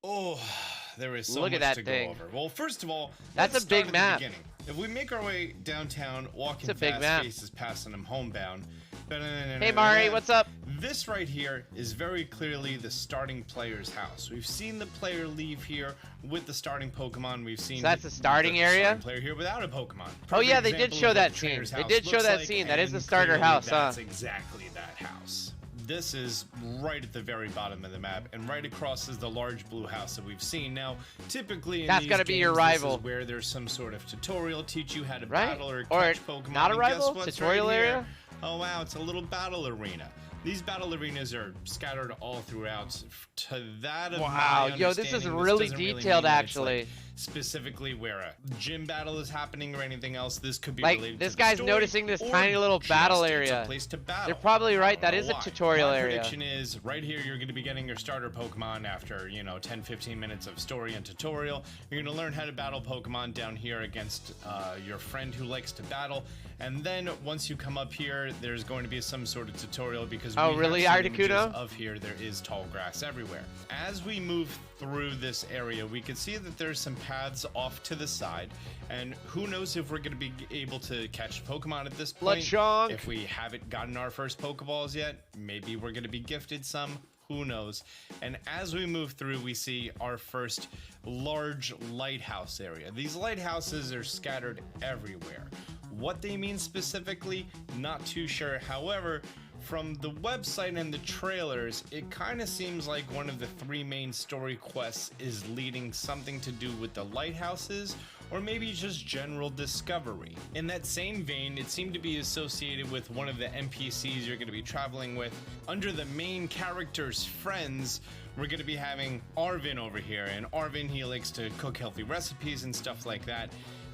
Oh, there is so Look at much that to thing. go over. Well, first of all, That's let's a big start at map. the beginning. If we make our way downtown, walking It's a big fast map. faces passing them homebound. Hey Mari, what's up? This right here is very clearly the starting player's house. We've seen the player leave here with the starting Pokemon. We've seen So that's the starting area? starting player here without a Pokemon. Oh yeah, they Perfect did show example of that what the scene. trainer's They house did show looks that like, scene. That is the and starter clearly house, huh? That's exactly that house. This is right at the very bottom of the map, and right across is the large blue house that we've seen. Now, typically in That's these gotta be your games, rival. this is where there's some sort of tutorial, teach you how to Right? battle or Or catch Pokemon. not a And guess rival? what's Tutorial right here? area? Oh wow, it's a little battle arena. These battle arenas are scattered all throughout. To that of Wow, my yo, this is understanding, really doesn't detailed, mean that it's, actually. like, specifically where a gym battle is happening or anything else. This could be Like, related this to the guy's story, noticing this or tiny little just battle it's area. a place to battle. They're probably right, I that don't is know a why. tutorial My area. prediction is right here you're going to be getting your starter Pokemon after, 10-15 minutes of story and tutorial. You're going to learn how to battle Pokemon down here against your friend who likes to battle. And then once you come up here, there's going to be some sort of tutorial because Oh, we really, have seen images Articuno? of here there is tall grass everywhere. As we move through this area, we can see that there's some paths off to the side, and who knows if we're going to be able to catch Pokemon at this point. Bloodchonk. If we haven't gotten our first Pokeballs yet, maybe we're going to be gifted some. Who knows? And as we move through, we see our first large lighthouse area. These lighthouses are scattered everywhere. What they mean specifically, not too sure. However, from the website and the trailers, it kind of seems like one of the three main story quests is leading something to do with the lighthouses, or maybe just general discovery. In that same vein, it seemed to be associated with one of the NPCs you're going to be traveling with. Under the main character's friends, we're going to be having Arvin over here, and Arvin, he likes to cook healthy recipes and stuff like that.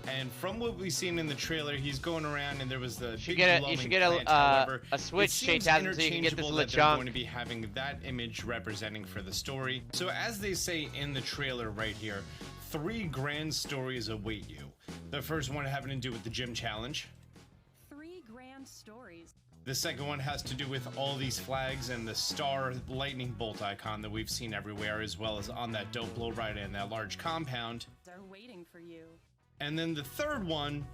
And from what we've seen in the trailer, he's going around, and there was the big glowing you should get plant. However, a switch it seems changed so you can get this interchangeable that they're Lechonk. going to be having that image representing for the story. So as they say in the trailer right here, 3 grand stories await you. The first one having to do with the gym challenge. 3 grand stories. The second one has to do with all these flags and the star lightning bolt icon that we've seen everywhere, as well as on that dope blow ride and that large compound. They're waiting for you. And then the third one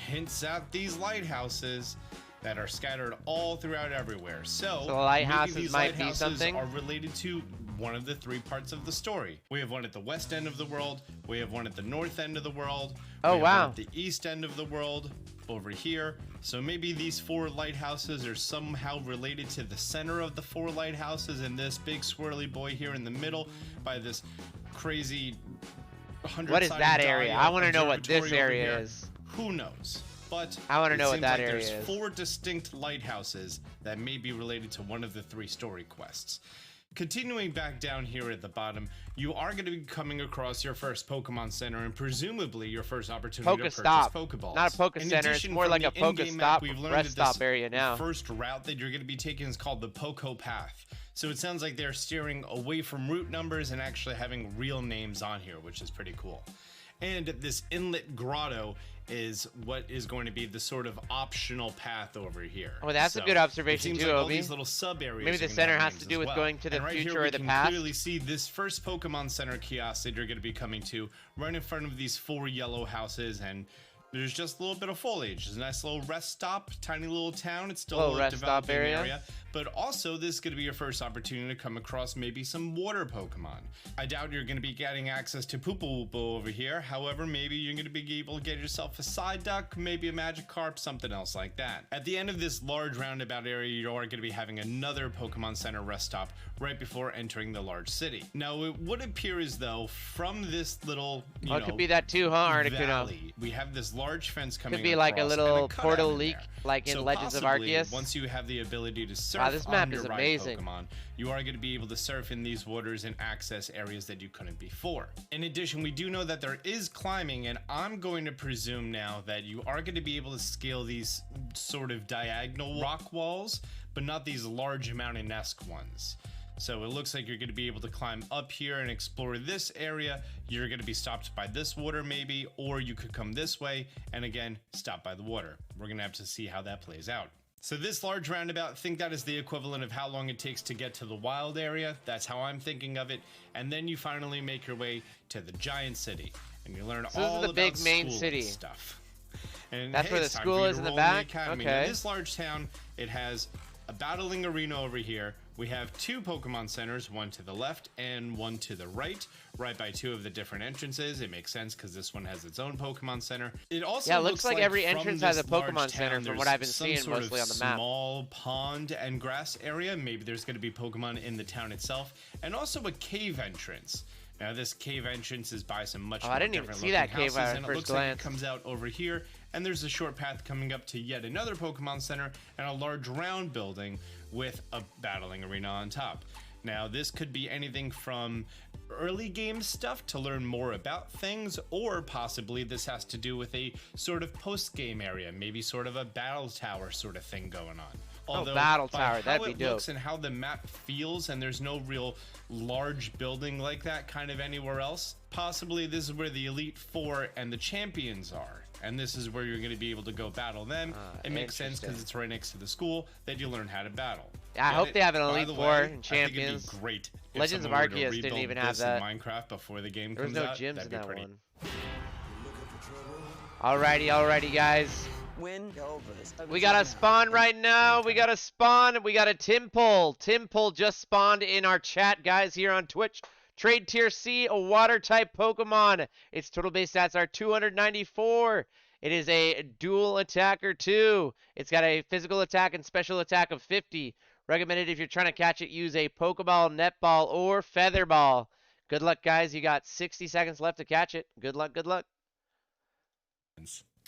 hints at these lighthouses that are scattered all throughout everywhere. So the lighthouses maybe these might be lighthouses something? are related to one of the 3 parts of the story. We have one at the west end of the world, we have one at the north end of the world, Oh, we have wow. one at the east end of the world, over here. So maybe these 4 lighthouses are somehow related to the center of the 4 lighthouses, and this big swirly boy here in the middle by this crazy What is that area? I want to know what this observatory over area here. is. Who knows? But I wanna it know what seems that like area there's is. 4 distinct lighthouses that may be related to one of the 3 story quests. Continuing back down here at the bottom, you are going to be coming across your first Pokemon Center and presumably your first opportunity to purchase Pokestop. Pokeballs. Not a Poke In Center, it's addition, more from like the a Poke in-game Stop, map, we've learned rest that this stop area now. first route that you're going to be taking is called the Poco Path. So it sounds like they're steering away from route numbers and actually having real names on here, which is pretty cool. And this inlet grotto is what is going to be the sort of optional path over here. Oh, that's a good observation it seems too, like all Obi. these little sub areas. Maybe the center has to do with going to the and right future here, or we the can past. clearly see this first Pokemon Center kiosk that you're going to be coming to right in front of these 4 yellow houses, and there's just a little bit of foliage. There's a nice little rest stop, tiny little town. It's still Little a rest stop developing area. But also, this is going to be your first opportunity to come across maybe some water Pokemon. I doubt you're going to be getting access to Poopa Woopa over here. However, maybe you're going to be able to get yourself a Psyduck, maybe a Magikarp, something else like that. At the end of this large roundabout area, you are going to be having another Pokemon Center rest stop right before entering the large city. Now, it would appear as though from this little, Oh, it could be that too, huh, Articuno? valley, we have this large fence coming Could be like a across and little cutout portal in leak, there. like in So Legends of possibly, Arceus. once you have the ability to surf Wow, this map on is your ride amazing. Pokemon, you are going to be able to surf in these waters and access areas that you couldn't before. In addition, we do know that there is climbing, and I'm going to presume now that you are going to be able to scale these sort of diagonal rock walls, but not these large mountain-esque ones. So it looks like you're going to be able to climb up here and explore this area. You're going to be stopped by this water maybe, or you could come this way and again, stop by the water. We're going to have to see how that plays out. So this large roundabout, think that is the equivalent of how long it takes to get to the wild area. That's how I'm thinking of it. And then you finally make your way to the giant city, and you learn all the about big main school city and stuff. And that's hey, where the it's time school for you is to in the roll back? academy. Okay. Now, this large town, it has a battling arena over here. We have 2 Pokemon centers, one to the left and one to the right by 2 of the different entrances. It makes sense because this one has its own Pokemon center. It also looks like every from entrance has a this large Pokemon center town, from there's what I've been some seeing sort mostly of on the map. small pond and grass area. Maybe there's going to be Pokemon in the town itself, and also a cave entrance. Now this cave entrance is by some much more I didn't even different see looking that cave houses, at and it first looks like glance. it comes out over here, and there's a short path coming up to yet another Pokemon Center and a large round building with a battling arena on top. Now this could be anything from early game stuff to learn more about things, or possibly this has to do with a sort of post-game area, maybe sort of a battle tower sort of thing going on. Although, battle by tower, how that'd be it dope. looks and how the map feels, and there's no real large building like that kind of anywhere else, possibly this is where the Elite Four and the champions are. And this is where you're going to be able to go battle them. It makes sense because it's right next to the school that you learn how to battle. Yeah, I Get hope it? they have an By Elite the Four way, and I think champions. it'd be great if Legends of someone were to Arceus didn't rebuild even have this in that. Minecraft before the game There was comes no out. gyms That'd in be that pretty. one. Alrighty, guys. Win overs. We got a spawn right now. We got a spawn. We got a Timpole. Timpole just spawned in our chat, guys, here on Twitch. Trade tier C, a water type Pokemon. Its total base stats are 294. It is a dual attacker too. It's got a physical attack and special attack of 50. Recommended if you're trying to catch it, use a Pokeball, Netball, or Feather Ball. Good luck, guys. You got 60 seconds left to catch it. Good luck, good luck.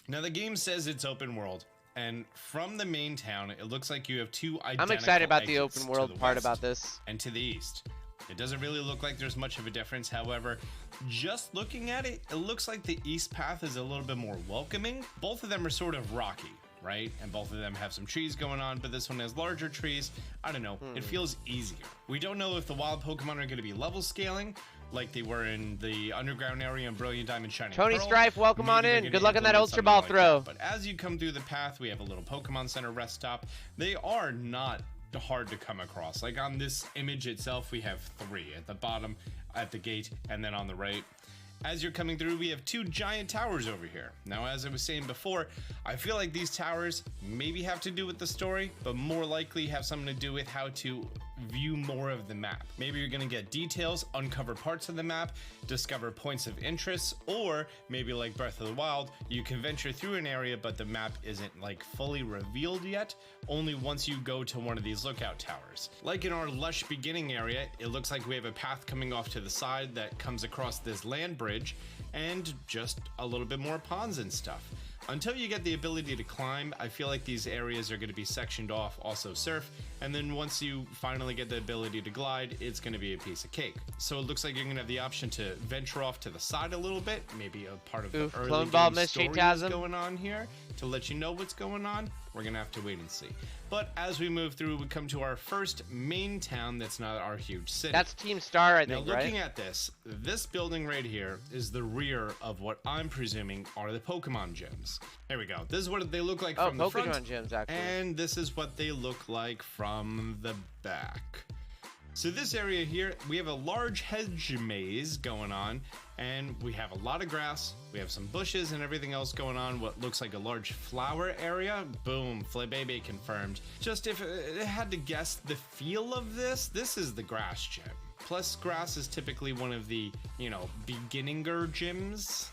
Now the game says it's open world, and from the main town, it looks like you have 2 identical I'm excited about the exits open to world the part west about this. and to the east. It doesn't really look like there's much of a difference. However, just looking at it, it looks like the east path is a little bit more welcoming. Both of them are sort of rocky, right? And both of them have some trees going on, but this one has larger trees. I don't know. It feels easier. We don't know if the wild Pokemon are going to be level scaling like they were in the underground area in Brilliant Diamond Shining Tony Pearl. Strife, welcome Maybe on they're in. gonna Good luck on that implement Ultra Ball something like throw. that. But as you come through the path, we have a little Pokemon Center rest stop. They are not hard to come across. Like on this image itself, we have 3 at the bottom, at the gate, and then on the right. As you're coming through, we have 2 giant towers over here. Now, as I was saying before, I feel like these towers maybe have to do with the story, but more likely have something to do with how to view more of the map. Maybe you're gonna get details, uncover parts of the map, discover points of interest, or maybe like Breath of the Wild, you can venture through an area, but the map isn't like fully revealed yet, only once you go to one of these lookout towers. Like in our lush beginning area, it looks like we have a path coming off to the side that comes across this land bridge, and just a little bit more ponds and stuff. Until you get the ability to climb, I feel like these areas are going to be sectioned off, also surf, and then once you finally get the ability to glide, it's going to be a piece of cake. So it looks like you're going to have the option to venture off to the side a little bit, maybe a part of the early Clone Ball game mystery story is tasm. going on here to let you know what's going on. We're going to have to wait and see. But as we move through, we come to our first main town that's not our huge city. That's Team Star, I Now, think, looking right? at this building right here is the rear of what I'm presuming are the Pokemon gyms. There we go. This is what they look like Oh, from the front, Pokemon gyms, actually. and this is what they look like from the back. So this area here, we have a large hedge maze going on, and we have a lot of grass, we have some bushes and everything else going on, what looks like a large flower area. Boom, Flabébé confirmed. Just if I had to guess the feel of this is the grass gym. Plus, grass is typically one of the, beginninger gyms.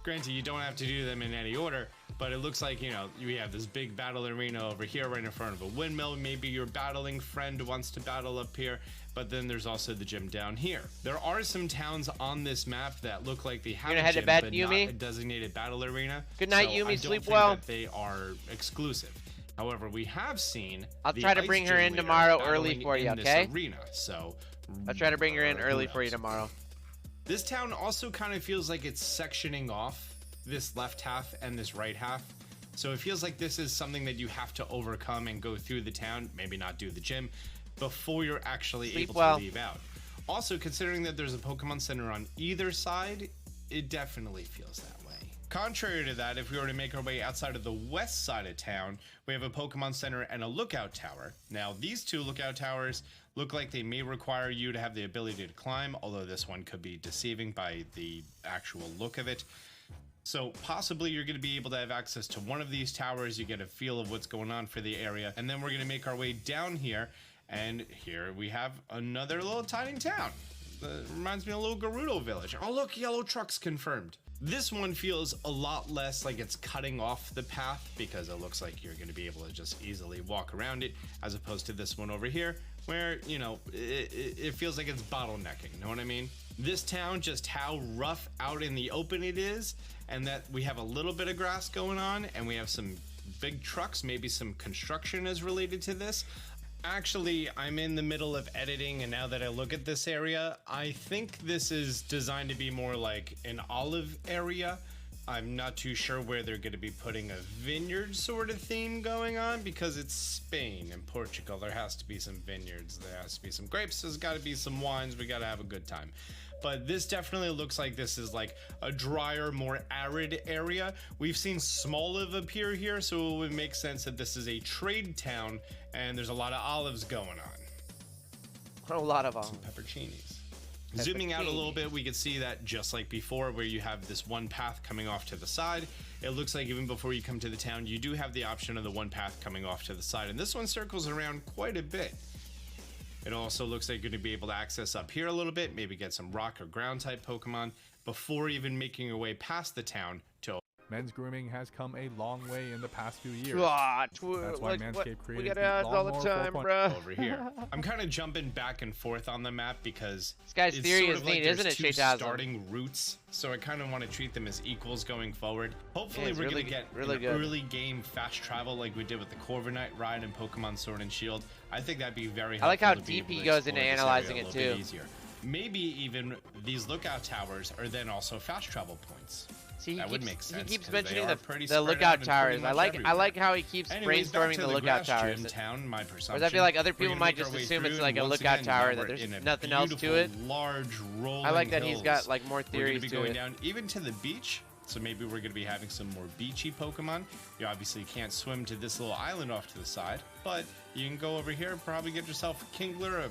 Granted, you don't have to do them in any order, but it looks like, we have this big battle arena over here right in front of a windmill. Maybe your battling friend wants to battle up here, but then there's also the gym down here. There are some towns on this map that look like they have gonna a head to gym, bed, but Yumi? not a designated battle arena. Good night, So Yumi. I don't Sleep think well. that they are exclusive. However, we have seen I'll the try to ice bring her gym in leader tomorrow early battling for you, in this okay? arena. So I'll try to bring her in who early for you knows? tomorrow. This town also kind of feels like it's sectioning off this left half and this right half. So it feels like this is something that you have to overcome and go through the town, maybe not do the gym, before you're actually Sleep able well. to leave out. Also, considering that there's a Pokemon Center on either side, it definitely feels that way. Contrary to that, if we were to make our way outside of the west side of town, we have a Pokemon Center and a lookout tower. Now, these two lookout towers look like they may require you to have the ability to climb, although this one could be deceiving by the actual look of it. So possibly you're going to be able to have access to one of these towers, you get a feel of what's going on for the area, and then we're going to make our way down here, and here we have another little tiny town. Reminds me of a little Gerudo village. Oh look, yellow trucks confirmed. This one feels a lot less like it's cutting off the path because it looks like you're going to be able to just easily walk around it, as opposed to this one over here where, you know, it feels like it's bottlenecking, you know what I mean? This town, just how rough out in the open it is, and that we have a little bit of grass going on and we have some big trucks, maybe some construction is related to this. Actually, I'm in the middle of editing, and now that I look at this area, I think this is designed to be more like an olive area. I'm not too sure where they're going to be putting a vineyard sort of theme going on, because it's Spain and Portugal. There has to be some vineyards, there has to be some grapes, there's got to be some wines, we got to have a good time. But this definitely looks like this is like a drier, more arid area. We've seen Smoliv appear here, so it would make sense that this is a trade town and there's a lot of olives going on. A lot of them. Some pepperoncinis. Zooming out a little bit, we can see that just like before, where you have this one path coming off to the side, it looks like even before you come to the town, you do have the option of the one path coming off to the side, and this one circles around quite a bit. It also looks like you're going to be able to access up here a little bit, maybe get some rock or ground type Pokemon before even making your way past the town to... Men's grooming has come a long way in the past few years. That's why Like, Manscaped we created got the ads all the Lawnmower time, 4.0. bro. over here. I'm kind of jumping back and forth on the map because This guy's it's theory sort is of like neat, there's isn't it, two Shaytazm? starting routes, so I kind of want to treat them as equals going forward. Hopefully it's we're really going to get really an good. early game fast travel like we did with the Corviknight ride and Pokemon Sword and Shield. I think that'd be very helpful. I like how to be deep able he to goes into explore this analyzing area a it, little bit too. easier. Maybe even these lookout towers are then also fast travel points. See, That would make sense, he keeps 'cause they mentioning are pretty the spread out lookout and towers. pretty I much like everywhere. how he keeps Anyways, back brainstorming to the the lookout grass towers. gym town, my Whereas presumption. I feel like other We're people gonna might make our just way assume it's through, like a and once lookout again, tower, now that we're there's in a nothing else to it. beautiful, large rolling I like that he's got hills. like more We're theories gonna be to going it. down even to the beach, so maybe we're gonna be having some more beachy Pokemon. You obviously can't swim to this little island off to the side, but you can go over here, probably get yourself a Kingler, a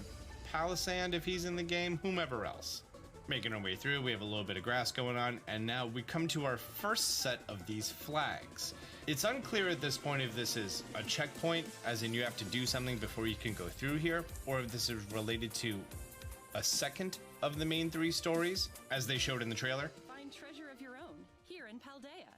Palisand if he's in the game, whomever else. Making our way through, we have a little bit of grass going on, and now we come to our first set of these flags. It's unclear at this point if this is a checkpoint, as in you have to do something before you can go through here, or if this is related to a second of the main three stories, as they showed in the trailer. Find treasure of your own here in Paldea.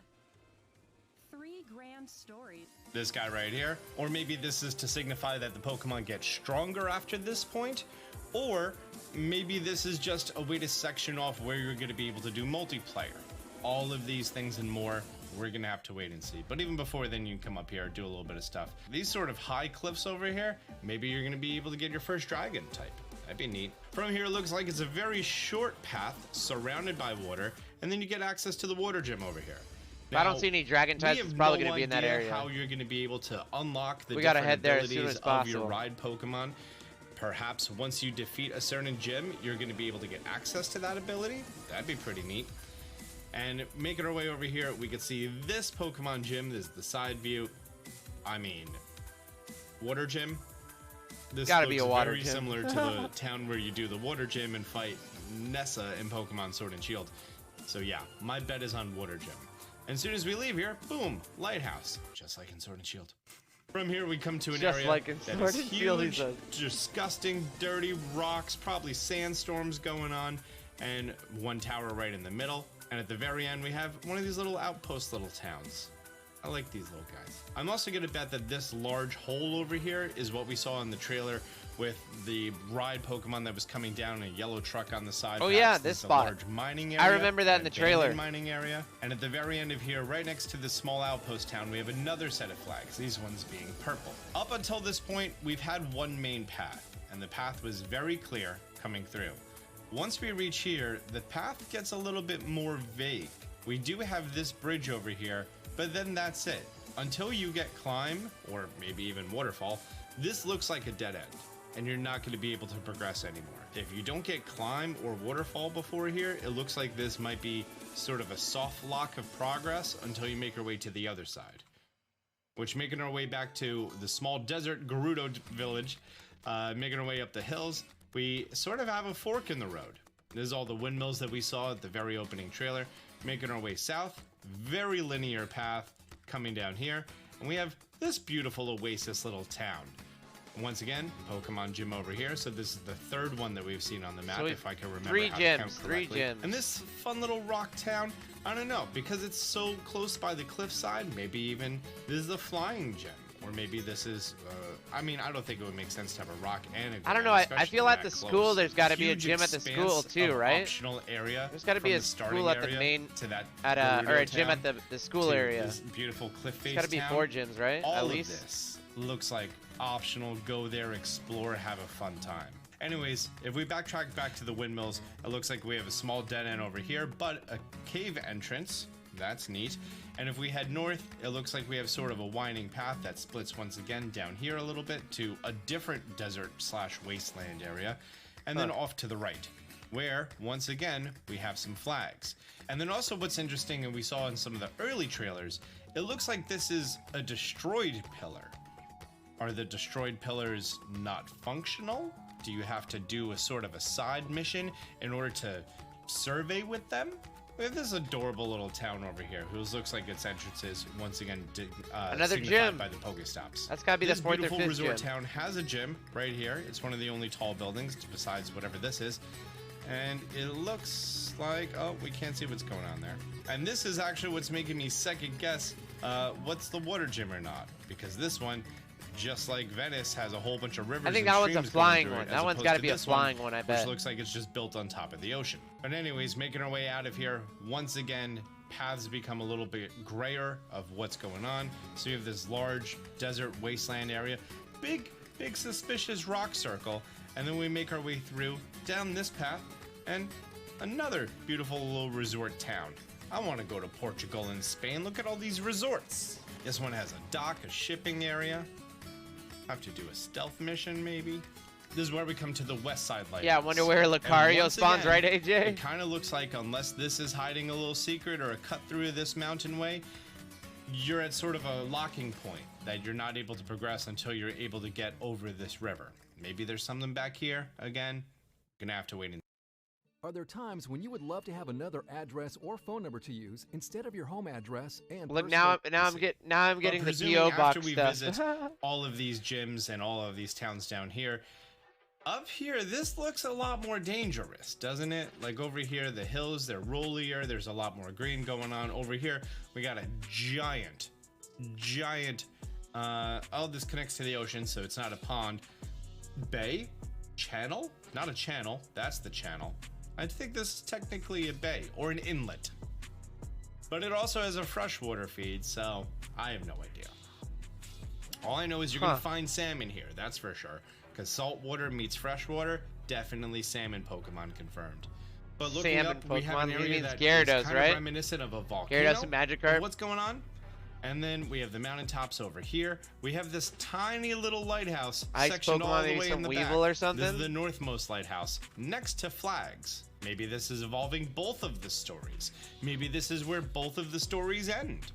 3 grand stories. This guy right here, or maybe this is to signify that the Pokemon get stronger after this point, or maybe this is just a way to section off where you're going to be able to do multiplayer. All of these things and more, we're going to have to wait and see. But even before then, you can come up here, do a little bit of stuff. These sort of high cliffs over here, maybe you're going to be able to get your first dragon type. That'd be neat. From here, it looks like it's a very short path surrounded by water, and then you get access to the water gym over here. If I don't see any dragon types, it's probably going to be in that area. How you're going to be able to unlock the We gotta different head there as soon abilities as of your possible. ride Pokemon. Perhaps once you defeat a certain gym, you're going to be able to get access to that ability. That'd be pretty neat. And making our way over here, we can see this Pokemon gym. This is the side view. I mean, water gym. This Gotta looks be a water very gym. similar to the town where you do the water gym and fight Nessa in Pokemon Sword and Shield. So yeah, my bet is on water gym. And as soon as we leave here, boom, lighthouse, just like in Sword and Shield. From here, we come to an Just area like in that Sword is and Shield, he huge, says. disgusting, dirty rocks, probably sandstorms going on, and one tower right in the middle. And at the very end, we have one of these little outpost little towns. I like these little guys. I'm also going to bet that this large hole over here is what we saw in the trailer with the ride Pokemon that was coming down in a yellow truck on the side. Oh, yeah, Perhaps this is a spot. large mining I area, remember that in the abandoned trailer. mining area. And at the very end of here, right next to this small outpost town, we have another set of flags, these ones being purple. Up until this point, we've had one main path, and the path was very clear coming through. Once we reach here, the path gets a little bit more vague. We do have this bridge over here, but then that's it. Until you get climb, or maybe even waterfall, this looks like a dead end. and you're not going to be able to progress anymore. If you don't get climb or waterfall before here, it looks like this might be sort of a soft lock of progress until you make your way to the other side. Which, making our way back to the small desert Gerudo village, making our way up the hills, we sort of have a fork in the road. This is all the windmills that we saw at the very opening trailer. Making our way south, very linear path coming down here, and we have this beautiful oasis little town. Once again, Pokemon gym over here. So this is the third one that we've seen on the map, if I can remember. Three gyms. And this fun little rock town, I don't know, because it's so close by the cliffside, maybe even this is a flying gym. Or maybe this is, I mean, I don't think it would make sense to have a rock and a gym. I don't know. I feel at the school there's got to be a gym at the school too, right? Optional area. There's got to be a school at the main, to that or a gym at the school area. This beautiful cliff face. There's got to be 4 gyms, right? All at of least. This looks like optional. Go there, explore, have a fun time. Anyways, if we backtrack back to the windmills, it looks like we have a small dead end over here, but a cave entrance. That's neat. And if we head north, it looks like we have sort of a winding path that splits once again down here a little bit to a different desert / wasteland area, and then off to the right, where once again we have some flags. And then also what's interesting, and we saw in some of the early trailers, it looks like this is a destroyed pillar. Are the destroyed pillars not functional? Do you have to do a sort of a side mission in order to survey with them? We have this adorable little town over here, who looks like its entrance is once again another gym by the Pokestops. That's gotta be the 4th or 5th This beautiful resort gym. town has a gym right here. It's one of the only tall buildings besides whatever this is, and it looks like, oh, we can't see what's going on there. And this is actually what's making me second guess what's the water gym or not, because this one, just like Venice, has a whole bunch of rivers. I think and that one's a streams flying going through one. it, That as one's opposed got to to be a this flying one, I bet. Which looks like it's just built on top of the ocean. But anyways, making our way out of here, once again, paths become a little bit grayer of what's going on. So you have this large desert wasteland area, big suspicious rock circle, and then we make our way through down this path and another beautiful little resort town. I want to go to Portugal and Spain. Look at all these resorts. This one has a dock, a shipping area. Have to do a stealth mission, maybe. This is where we come to the west side lighthouse. Yeah, I wonder where Lucario spawns, again, right, AJ? It kind of looks like, unless this is hiding a little secret or a cut through this mountain way, you're at sort of a locking point that you're not able to progress until you're able to get over this river. Maybe there's something back here. Again, gonna have to wait and Are there times when you would love to have another address or phone number to use instead of your home address and Look, personal- now I'm getting the presuming PO box after we stuff. visit all of these gyms and all of these towns down here, up here, this looks a lot more dangerous, doesn't it? Like over here, the hills, they're rollier. There's a lot more green going on. Over here, we got a giant, oh, this connects to the ocean, so it's not a pond. Bay? Channel? Not a channel. That's the channel. I think this is technically a bay or an inlet. But it also has a freshwater feed, so I have no idea. All I know is you're gonna find salmon here, that's for sure. Because saltwater meets freshwater, definitely salmon Pokemon confirmed. But looking Salmon up, we have an Pokemon, he area means that Gyarados, is kind right? of reminiscent of a volcano. Gyarados and Magikarp. of what's going on? And then we have the mountaintops over here. We have this tiny little lighthouse Ice sectioned all Pokemon, the maybe way some in the Weevil back. or something? This is the northmost lighthouse, next to flags. Maybe this is evolving both of the stories. Maybe this is where both of the stories end.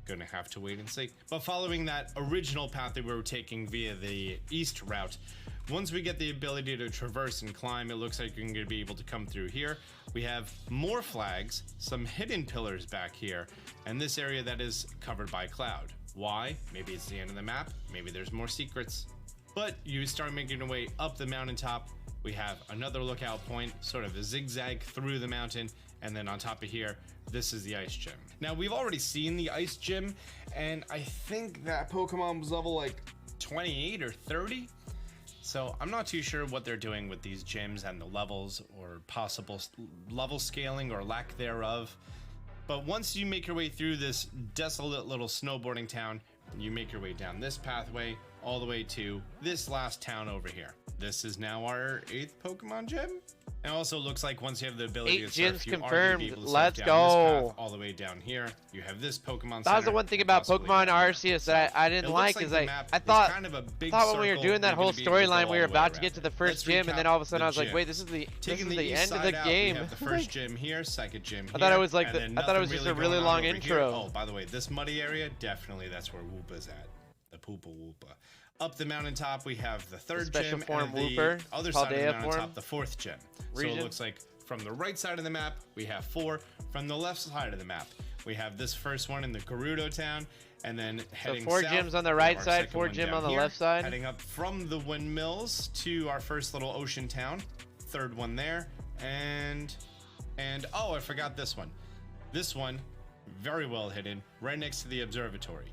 Gonna have to wait and see. But following that original path that we were taking via the east route, once we get the ability to traverse and climb, it looks like we're gonna be able to come through here. We have more flags, some hidden pillars back here, and this area that is covered by cloud. Why? Maybe it's the end of the map. Maybe there's more secrets. But you start making your way up the mountaintop. We have another lookout point, sort of a zigzag through the mountain, and then on top of here, this is the ice gym. Now, we've already seen the ice gym, and I think that Pokemon was level like 28 or 30. So I'm not too sure what they're doing with these gyms and the levels or possible level scaling or lack thereof. But once you make your way through this desolate little snowboarding town, you make your way down this pathway all the way to this last town over here. This is now our 8th Pokemon gym. And it also looks like once you have the ability 8 to surf, gyms you are going to confirmed. be able to surf Let's down go. this path all the way down here. You have this Pokemon That was the Center, one thing and about possibly Pokemon down here. Arceus that I It didn't looks like is the like map I is thought kind of a big when we were circle, doing that you're whole gonna be able to go storyline all we were the way about to around get to it. the first Let's gym, and then recap all of a sudden the I was like, wait, gyms. this is the Taking the end east of the side out, game. we have the first gym here, second gym here. I thought it was like and I then thought it was nothing just a really really going on long over here. intro. Oh, by the way, this muddy area, definitely that's where Woopa's at. The Poopa Woopa. Up the mountaintop, we have the third special gym, form and the Wooper, other side of the Paldea mountaintop, form. the fourth gym. So Region. it looks like from the right side of the map, we have 4. From the left side of the map, we have this first one in the Gerudo town, and then heading 4 south, gyms on the we right have our side, second 4 one gym down on the here, left side. Heading up from the windmills to our first little ocean town, third one there, and oh, I forgot this one. This one, very well hidden, right next to the observatory.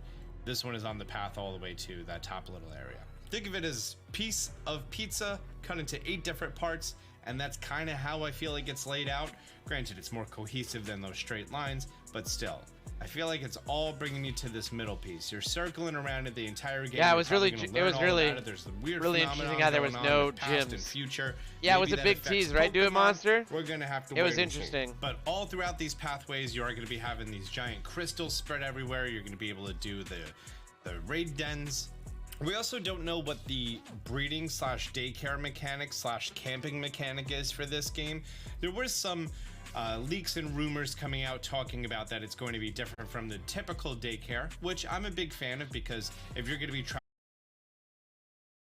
This one is on the path all the way to that top little area. Think of it as piece of pizza cut into 8 different parts, and that's kind of how I feel it gets laid out. Granted, it's more cohesive than those straight lines, but still, I feel like it's all bringing you to this middle piece. You're circling around it the entire game. Yeah, it You're was probably really- gonna it was learn all really- about it. There's the weird really phenomenon interesting how there was going on no with past and gyms. future. Yeah, it was Maybe a that big affects tease, right? Do it, Pokemon. Monster? We're gonna have to It was wait and see. interesting. But all throughout these pathways, you are going to be having these giant crystals spread everywhere. You're going to be able to do the raid dens. We also don't know what the breeding / daycare mechanic / camping mechanic is for this game. There was some leaks and rumors coming out talking about that it's going to be different from the typical daycare, which I'm a big fan of, because if you're going to be